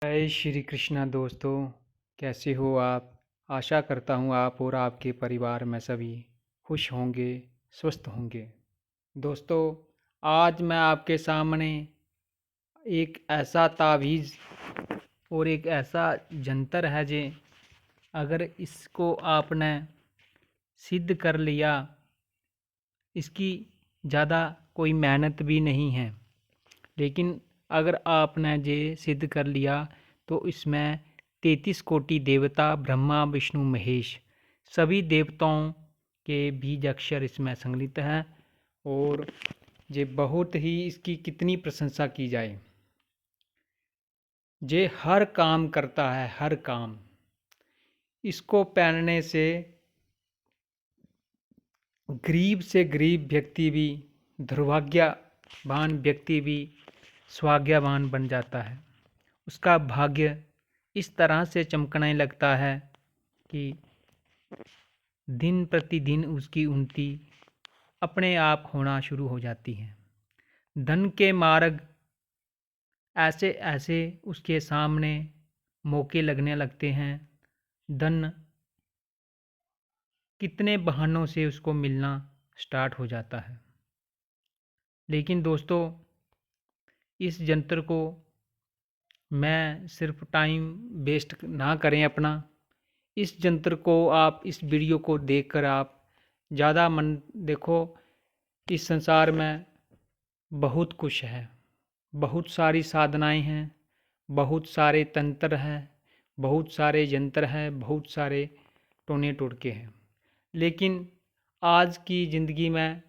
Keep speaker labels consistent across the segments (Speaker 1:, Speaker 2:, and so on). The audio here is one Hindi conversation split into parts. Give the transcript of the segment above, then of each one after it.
Speaker 1: जय श्री कृष्णा दोस्तों। कैसे हो आप? आशा करता हूँ आप और आपके परिवार में सभी खुश होंगे, स्वस्थ होंगे। दोस्तों, आज मैं आपके सामने एक ऐसा तावीज़ और एक ऐसा जंतर है जे अगर इसको आपने सिद्ध कर लिया, इसकी ज़्यादा कोई मेहनत भी नहीं है, लेकिन अगर आपने ये सिद्ध कर लिया तो इसमें 33 कोटि देवता ब्रह्मा विष्णु महेश सभी देवताओं के बीज अक्षर इसमें संग्रहित हैं। और ये बहुत ही इसकी कितनी प्रशंसा की जाए। ये हर काम करता है, हर काम। इसको पहनने से गरीब से गरीब व्यक्ति भी, दुर्भाग्यवान व्यक्ति भी सौभाग्यवान बन जाता है। उसका भाग्य इस तरह से चमकने लगता है कि दिन प्रतिदिन उसकी उन्नति अपने आप होना शुरू हो जाती है। धन के मार्ग ऐसे ऐसे उसके सामने मौके लगने लगते हैं। धन कितने बहानों से उसको मिलना स्टार्ट हो जाता है। लेकिन दोस्तों, इस यंत्र को मैं सिर्फ टाइम वेस्ट ना करें अपना। इस यंत्र को आप, इस वीडियो को देखकर आप ज़्यादा मन देखो। इस संसार में बहुत कुछ है, बहुत सारी साधनाएं हैं, बहुत सारे तंत्र हैं, बहुत सारे यंत्र हैं, बहुत सारे टोने टोटके हैं। लेकिन आज की ज़िंदगी में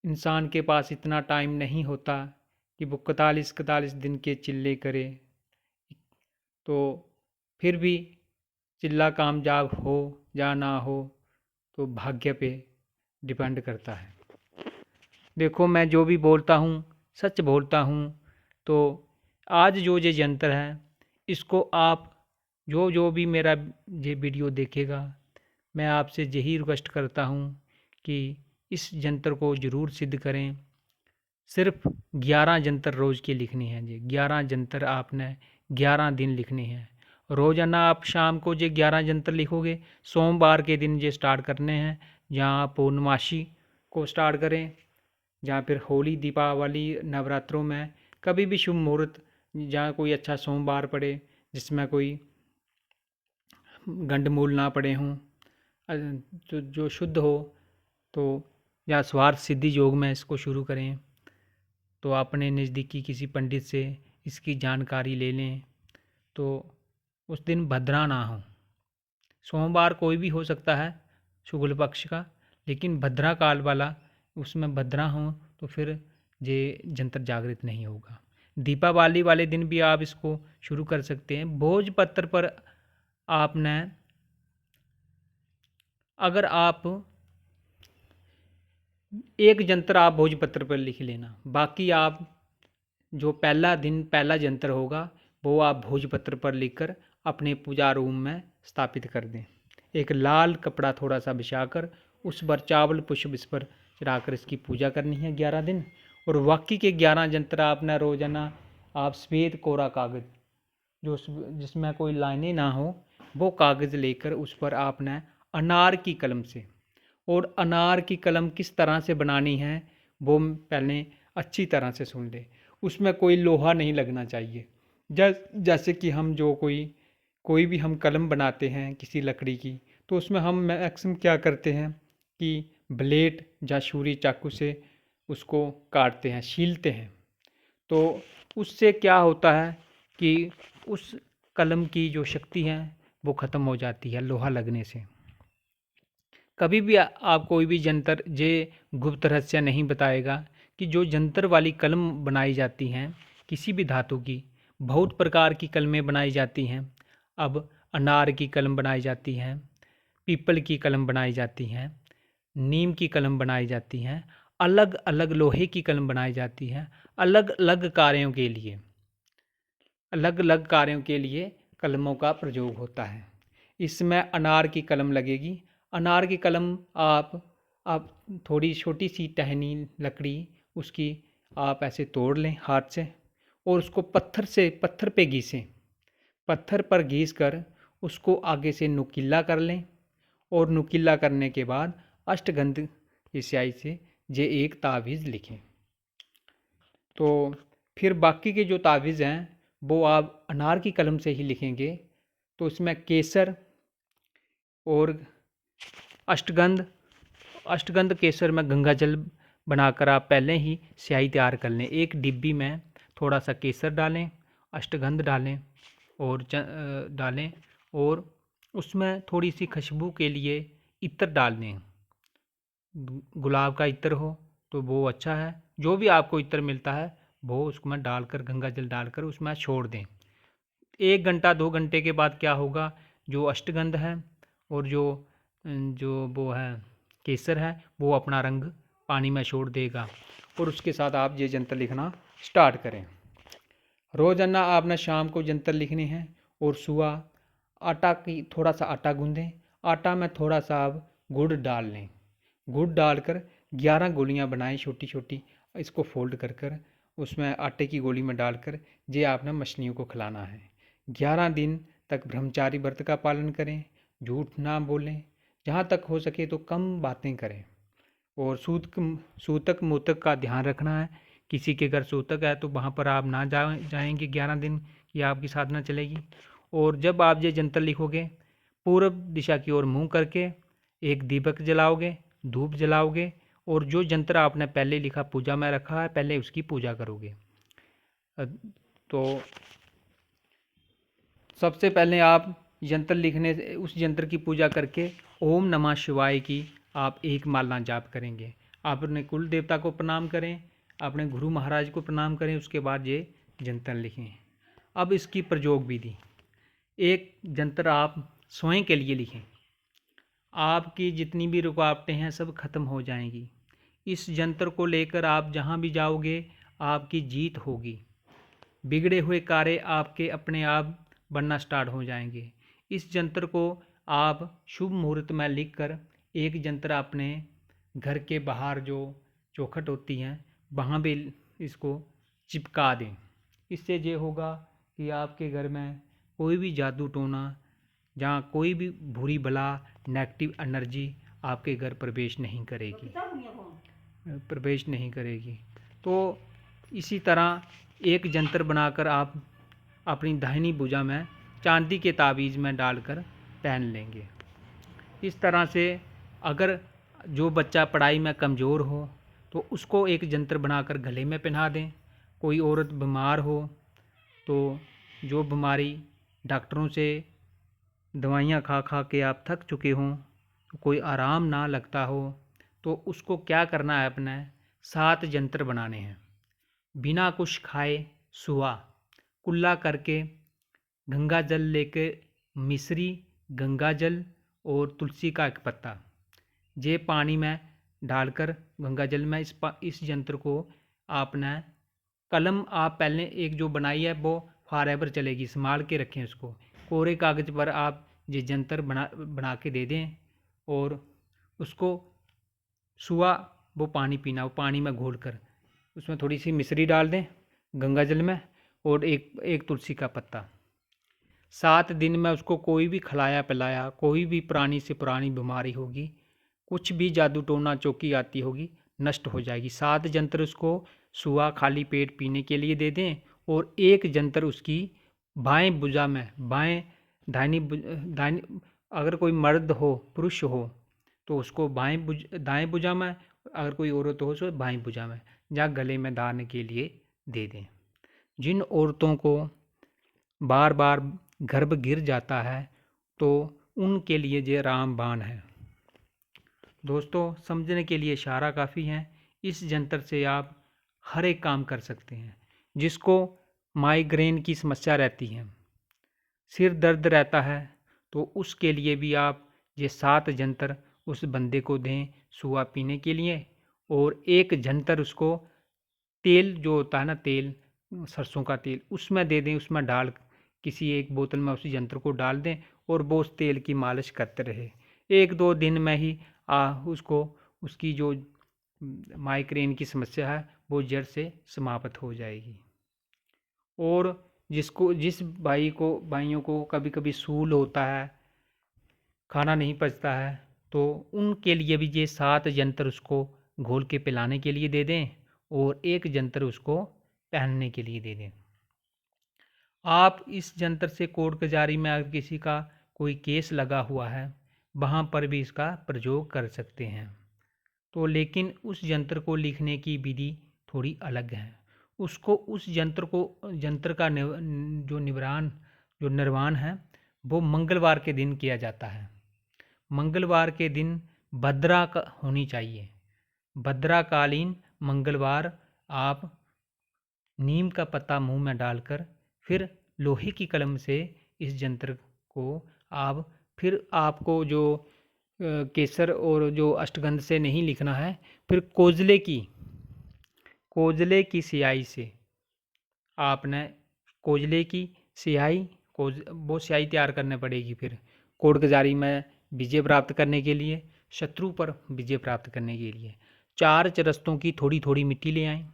Speaker 1: इंसान के पास इतना टाइम नहीं होता कि वो 41 दिन के चिल्ले करे। तो फिर भी चिल्ला कामयाब हो या ना हो तो भाग्य पे डिपेंड करता है। देखो, मैं जो भी बोलता हूँ सच बोलता हूँ। तो आज जो ये यंत्र है, इसको आप जो भी मेरा ये वीडियो देखेगा, मैं आपसे यही रिक्वेस्ट करता हूँ कि इस यंत्र को ज़रूर सिद्ध करें। सिर्फ 11 यंत्र रोज़ की लिखनी है। जी, 11 यंत्र आपने 11 दिन लिखने हैं। रोज़ाना आप शाम को ये 11 यंत्र लिखोगे। सोमवार के दिन ये स्टार्ट करने हैं, जहाँ पूर्णमासी को स्टार्ट करें, जहाँ फिर होली, दीपावली, नवरात्रों में कभी भी शुभ मुहूर्त, जहाँ कोई अच्छा सोमवार पड़े जिसमें कोई गंडमूल ना पड़े हों, जो शुद्ध हो, तो या स्वार्थ सिद्धि योग में इसको शुरू करें। तो अपने नज़दीकी किसी पंडित से इसकी जानकारी ले लें। तो उस दिन भद्रा ना हो। सोमवार कोई भी हो सकता है शुक्ल पक्ष का, लेकिन भद्रा काल वाला, उसमें भद्रा हो तो फिर ये जंतर जागृत नहीं होगा। दीपावली वाले दिन भी आप इसको शुरू कर सकते हैं। भोजपत्र पर आपने, अगर आप एक यंत्र आप भोजपत्र पर लिख लेना, बाकी आप जो पहला दिन पहला यंत्र होगा वो आप भोजपत्र पर लिखकर अपने पूजा रूम में स्थापित कर दें। एक लाल कपड़ा थोड़ा सा बिछाकर उस पर चावल पुष्प इस पर चढ़ाकर इसकी पूजा करनी है 11 दिन। और बाकी के 11 यंत्र आपने रोजाना आप सफ़ेद कोरा कागज़, जो जिसमें कोई लाइनें ना हो, वो कागज़ लेकर उस पर आपने अनार की कलम से, और अनार की कलम किस तरह से बनानी है वो पहले अच्छी तरह से सुन ले। उसमें कोई लोहा नहीं लगना चाहिए। जैसे कि हम जो कोई भी हम कलम बनाते हैं किसी लकड़ी की, तो उसमें हम मैक्सिमम क्या करते हैं कि ब्लेड या छुरी चाकू से उसको काटते हैं, छीलते हैं। तो उससे क्या होता है कि उस कलम की जो शक्ति है वो ख़त्म हो जाती है लोहा लगने से। कभी भी आप कोई भी यंत्र ये गुप्त रहस्य नहीं बताएगा कि जो यंत्र वाली कलम बनाई जाती हैं किसी भी धातु की, बहुत प्रकार की कलमें बनाई जाती हैं। अब अनार की कलम बनाई जाती हैं, पीपल की कलम बनाई जाती हैं, नीम की कलम बनाई जाती हैं, अलग अलग लोहे की कलम बनाई जाती हैं। अलग अलग कार्यों के लिए, अलग अलग कार्यों के लिए कलमों का प्रयोग होता है। इसमें अनार की कलम लगेगी। अनार की कलम आप थोड़ी छोटी सी टहनी लकड़ी उसकी आप ऐसे तोड़ लें हाथ से, और उसको पत्थर पे घिसें। पत्थर पर घिस कर उसको आगे से नुकीला कर लें और नुकीला करने के बाद अष्टगंध की स्याही से ये एक तावीज़ लिखें। तो फिर बाकी के जो तावीज़ हैं वो आप अनार की कलम से ही लिखेंगे। तो इसमें केसर और अष्टगंध अष्टगंध केसर में गंगा जल बनाकर आप पहले ही स्याही तैयार कर लें। एक डिब्बी में थोड़ा सा केसर डालें, अष्टगंध डालें डालें और उसमें थोड़ी सी खुशबू के लिए इत्र डाल दें। गुलाब का इत्र हो तो वो अच्छा है, जो भी आपको इत्र मिलता है वो उसमें डालकर गंगा जल डालकर उसमें छोड़ दें। 1 घंटा 2 घंटे के बाद क्या होगा, जो अष्टगंध है और जो वो है केसर है वो अपना रंग पानी में छोड़ देगा और उसके साथ आप ये जंतर लिखना स्टार्ट करें। रोज़ाना आपने शाम को जंतर लिखने हैं और सुबह थोड़ा सा आटा गूंदें। आटा में थोड़ा सा आप गुड़ डाल लें। गुड़ डालकर 11 गोलियां बनाएं छोटी छोटी। इसको फोल्ड कर उसमें आटे की गोली में डालकर ये आपने मछलियों को खिलाना है। 11 दिन तक ब्रह्मचारी व्रत का पालन करें, झूठ ना बोलें, जहाँ तक हो सके तो कम बातें करें और सूतक मूतक का ध्यान रखना है। किसी के घर सूतक है तो वहाँ पर आप ना जाएंगे 11 दिन की आपकी साधना चलेगी। और जब आप ये जंतर लिखोगे पूर्व दिशा की ओर मुंह करके एक दीपक जलाओगे, धूप जलाओगे और जो जंतर आपने पहले लिखा पूजा में रखा है पहले उसकी पूजा करोगे। तो सबसे पहले आप यंत्र लिखने उस यंत्र की पूजा करके ओम नमः शिवाय की आप एक माला जाप करेंगे। आप अपने कुल देवता को प्रणाम करें, अपने गुरु महाराज को प्रणाम करें, उसके बाद ये जंतर लिखें। अब इसकी प्रयोग विधि, एक जंतर आप स्वयं के लिए लिखें। आपकी जितनी भी रुकावटें हैं सब खत्म हो जाएंगी। इस जंतर को लेकर आप जहाँ भी जाओगे आपकी जीत होगी। बिगड़े हुए कार्य आपके अपने आप बनना स्टार्ट हो जाएंगे। इस जंतर को आप शुभ मुहूर्त में लिखकर एक जंतर अपने घर के बाहर जो चौखट होती हैं वहाँ भी इसको चिपका दें। इससे ये होगा कि आपके घर में कोई भी जादू टोना, जहाँ कोई भी बुरी बला नेगेटिव एनर्जी आपके घर प्रवेश नहीं करेगी। तो इसी तरह एक जंतर बनाकर आप अपनी दाहिनी भुजा में चांदी के ताबीज़ में डालकर पहन लेंगे। इस तरह से अगर जो बच्चा पढ़ाई में कमज़ोर हो तो उसको एक जंतर बनाकर गले में पहना दें। कोई औरत बीमार हो तो जो बीमारी डॉक्टरों से दवाइयाँ खा खा के आप थक चुके हों, तो कोई आराम ना लगता हो, तो उसको क्या करना है, अपने 7 जंतर बनाने हैं। बिना कुछ खाए सुहा कुल्ला करके गंगा जल लेके मिश्री, गंगा जल और तुलसी का एक पत्ता ये पानी में डालकर गंगा जल में इस यंत्र को आपने कलम आप पहले एक जो बनाई है वो फॉरएवर चलेगी, संभाल के रखें उसको। कोरे कागज़ पर आप ये जंतर बना के दे दें और उसको सुबह वो पानी पीना, वो पानी में घोल कर उसमें थोड़ी सी मिश्री डाल दें गंगा जल में और एक तुलसी का पत्ता। 7 दिन में उसको कोई भी खिलाया पिलाया, कोई भी पुरानी से पुरानी बीमारी होगी, कुछ भी जादू टोना चौकी आती होगी, नष्ट हो जाएगी। 7 जंतर उसको सुबह खाली पेट पीने के लिए दे दें और एक जंतर उसकी बाएं भुजा में, दाहिनी अगर कोई मर्द हो पुरुष हो तो उसको दाएं भुजा में, अगर कोई औरत हो तो बाएं भुजा में या गले में डालने के लिए दे दें। जिन औरतों को बार बार गर्भ गिर जाता है तो उनके लिए ये रामबाण है। दोस्तों, समझने के लिए इशारा काफ़ी है। इस जंतर से आप हर एक काम कर सकते हैं। जिसको माइग्रेन की समस्या रहती है, सिर दर्द रहता है, तो उसके लिए भी आप ये 7 जंतर उस बंदे को दें सुबह पीने के लिए और एक जंतर उसको तेल जो होता है ना, तेल सरसों का तेल उसमें दे दें, उसमें डाल किसी एक बोतल में उस यंत्र को डाल दें और वो उस तेल की मालिश करते रहे। 1-2 दिन में ही उसको उसकी जो माइग्रेन की समस्या है वो जड़ से समाप्त हो जाएगी। और जिस भाइयों को कभी कभी सूल होता है, खाना नहीं पचता है, तो उनके लिए भी ये 7 यंत्र उसको घोल के पिलाने के लिए दे दें और 1 यंत्र उसको पहनने के लिए दे दें। आप इस यंत्र से कोर्ट कचहरी में अगर किसी का कोई केस लगा हुआ है, वहाँ पर भी इसका प्रयोग कर सकते हैं। तो लेकिन उस यंत्र को लिखने की विधि थोड़ी अलग है। उस यंत्र का जो निर्माण है वो मंगलवार के दिन किया जाता है। मंगलवार के दिन भद्रा होनी चाहिए। भद्राकालीन मंगलवार आप नीम का पत्ता मुंह में डालकर फिर लोहे की कलम से इस यंत्र को फिर आपको जो केसर और जो अष्टगंध से नहीं लिखना है, फिर कोजले की स्याही से आपने वो स्याही तैयार करनी पड़ेगी। फिर कोर्ट कचहरी में विजय प्राप्त करने के लिए, शत्रु पर विजय प्राप्त करने के लिए 4 चरस्तों की थोड़ी थोड़ी मिट्टी ले आएं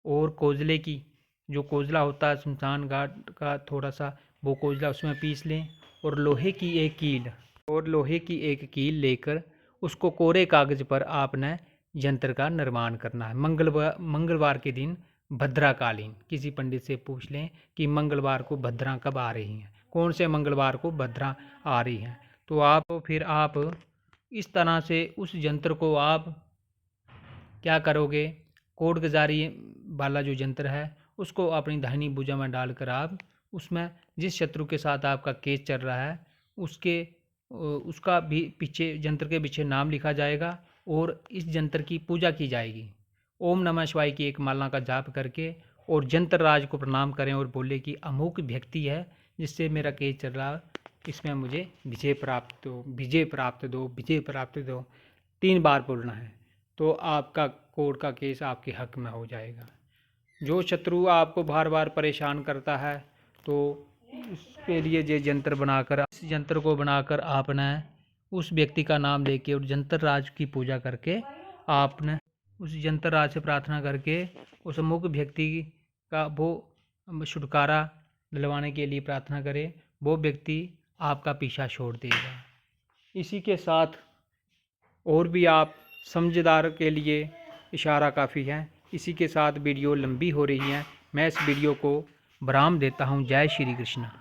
Speaker 1: और कोजले की जो कोजला होता है शमशान घाट का थोड़ा सा, वो कोजला उसमें पीस लें और लोहे की एक कील लेकर उसको कोरे कागज पर आपने यंत्र का निर्माण करना है। मंगलवार के दिन भद्राकालीन किसी पंडित से पूछ लें कि मंगलवार को भद्रा कब आ रही हैं, कौन से मंगलवार को भद्रा आ रही हैं। तो फिर आप इस तरह से उस यंत्र को आप क्या करोगे, कोर्ट कचहरी वाला जो यंत्र है उसको अपनी दाहिनी भुजा में डालकर आप उसमें जिस शत्रु के साथ आपका केस चल रहा है उसका भी यंत्र के पीछे नाम लिखा जाएगा और इस यंत्र की पूजा की जाएगी। ओम नमः शिवाय की एक माला का जाप करके और यंत्र राज को प्रणाम करें और बोले कि अमुक व्यक्ति है जिससे मेरा केस चल रहा, इसमें मुझे विजय प्राप्त दो 3 बार बोलना है, तो आपका कोर्ट का केस आपके हक में हो जाएगा। जो शत्रु आपको बार बार परेशान करता है तो उसके लिए इस यंत्र को बनाकर आपने उस व्यक्ति का नाम लेके और यंत्र राज की पूजा करके आपने उस यंत्र राज से प्रार्थना करके उस अमुक व्यक्ति का वो छुटकारा दिलवाने के लिए प्रार्थना करें, वो व्यक्ति आपका पीछा छोड़ देगा। इसी के साथ और भी आप समझदार के लिए इशारा काफ़ी है। इसी के साथ वीडियो लंबी हो रही है, मैं इस वीडियो को विराम देता हूँ। जय श्री कृष्ण।